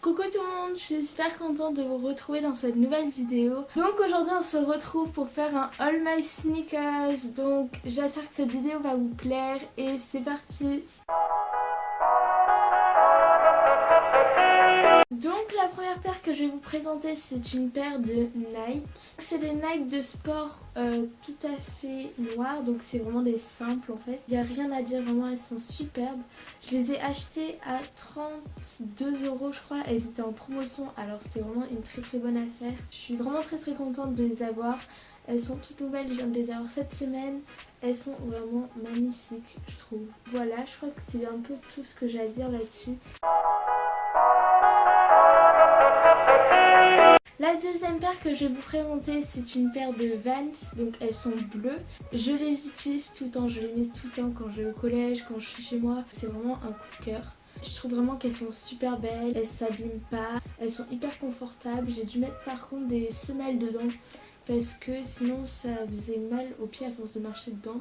Coucou tout le monde, je suis super contente de vous retrouver dans cette nouvelle vidéo. Donc aujourd'hui on se retrouve pour faire un All My Sneakers. Donc j'espère que cette vidéo va vous plaire et c'est parti. Donc la première paire que je vais vous présenter, c'est une paire de Nike. C'est des Nike de sport tout à fait noirs, donc c'est vraiment des simples en fait. Il n'y a rien à dire, vraiment elles sont superbes. Je les ai achetées à 32 € je crois, elles étaient en promotion, alors c'était vraiment une très bonne affaire. Je suis vraiment très contente de les avoir. Elles sont toutes nouvelles, je viens de les avoir cette semaine. Elles sont vraiment magnifiques je trouve. Voilà, je crois que c'est un peu tout ce que j'ai à dire là-dessus. La deuxième paire que je vais vous présenter, c'est une paire de Vans, donc elles sont bleues. Je les utilise tout le temps, je les mets tout le temps quand je vais au collège, quand je suis chez moi. C'est vraiment un coup de cœur. Je trouve vraiment qu'elles sont super belles, elles s'abîment pas, elles sont hyper confortables. J'ai dû mettre par contre des semelles dedans parce que sinon ça faisait mal aux pieds à force de marcher dedans.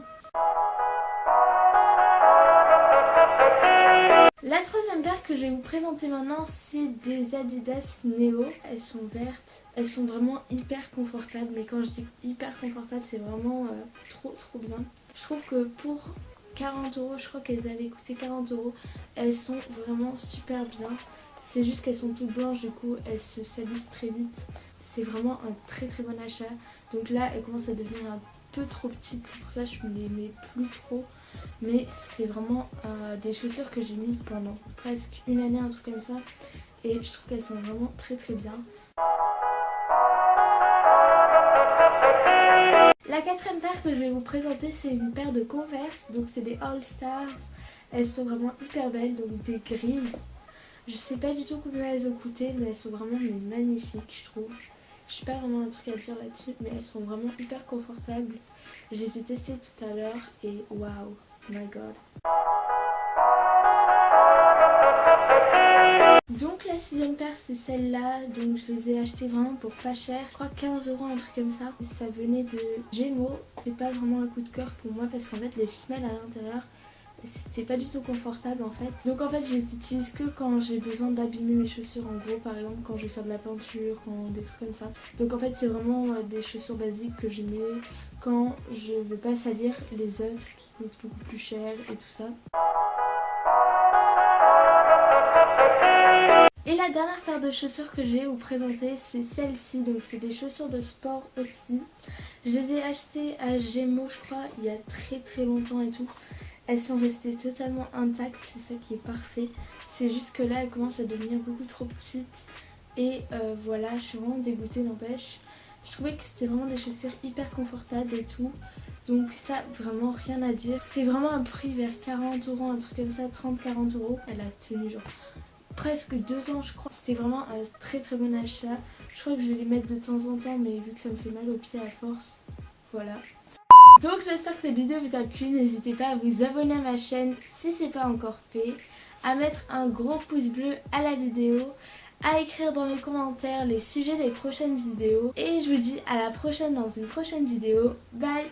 La troisième paire que je vais vous présenter maintenant, c'est des Adidas Neo. Elles sont vertes, elles sont vraiment hyper confortables, mais quand je dis hyper confortables, c'est vraiment trop bien. Je trouve que pour 40 €, je crois qu'elles avaient coûté 40 €, elles sont vraiment super bien. C'est juste qu'elles sont toutes blanches, du coup elles se salissent très vite. C'est vraiment un très bon achat. Donc là, elles commencent à devenir un peu trop petites, c'est pour ça que je ne les mets plus trop. Mais c'était vraiment des chaussures que j'ai mis pendant presque une année, un truc comme ça. Et je trouve qu'elles sont vraiment très bien. La quatrième paire que je vais vous présenter, c'est une paire de Converse. Donc c'est des All Stars. Elles sont vraiment hyper belles, donc des grises. Je sais pas du tout combien elles ont coûté, mais elles sont vraiment magnifiques je trouve. Je n'ai pas vraiment un truc à dire là-dessus, mais elles sont vraiment hyper confortables. Je les ai testées tout à l'heure et waouh, my god. Donc la sixième paire, c'est celle-là. Donc je les ai achetées vraiment pour pas cher. Je crois 15 €, un truc comme ça. Ça venait de Gémeaux. C'est pas vraiment un coup de cœur pour moi parce qu'en fait les semelles à l'intérieur, c'est pas du tout confortable en fait. Donc en fait je les utilise que quand j'ai besoin d'abîmer mes chaussures, en gros par exemple quand je vais faire de la peinture, quand des trucs comme ça. Donc en fait c'est vraiment des chaussures basiques que je mets quand je veux pas salir les autres qui coûtent beaucoup plus cher et tout ça. Et la dernière paire de chaussures que je vais vous présenter, c'est celle-ci. Donc c'est des chaussures de sport aussi. Je les ai achetées à Gémeaux je crois il y a très longtemps et tout. Elles sont restées totalement intactes, c'est ça qui est parfait. C'est juste que là elles commencent à devenir beaucoup trop petites. Et voilà, je suis vraiment dégoûtée, n'empêche. Je trouvais que c'était vraiment des chaussures hyper confortables et tout. Donc ça, vraiment rien à dire. C'était vraiment un prix vers 40 €, un truc comme ça, 30-40 €. Elle a tenu genre presque 2 ans je crois. C'était vraiment un très bon achat. Je crois que je vais les mettre de temps en temps, mais vu que ça me fait mal aux pieds à force, voilà. Donc j'espère que cette vidéo vous a plu, n'hésitez pas à vous abonner à ma chaîne si ce n'est pas encore fait, à mettre un gros pouce bleu à la vidéo, à écrire dans les commentaires les sujets des prochaines vidéos et je vous dis à la prochaine dans une prochaine vidéo. Bye.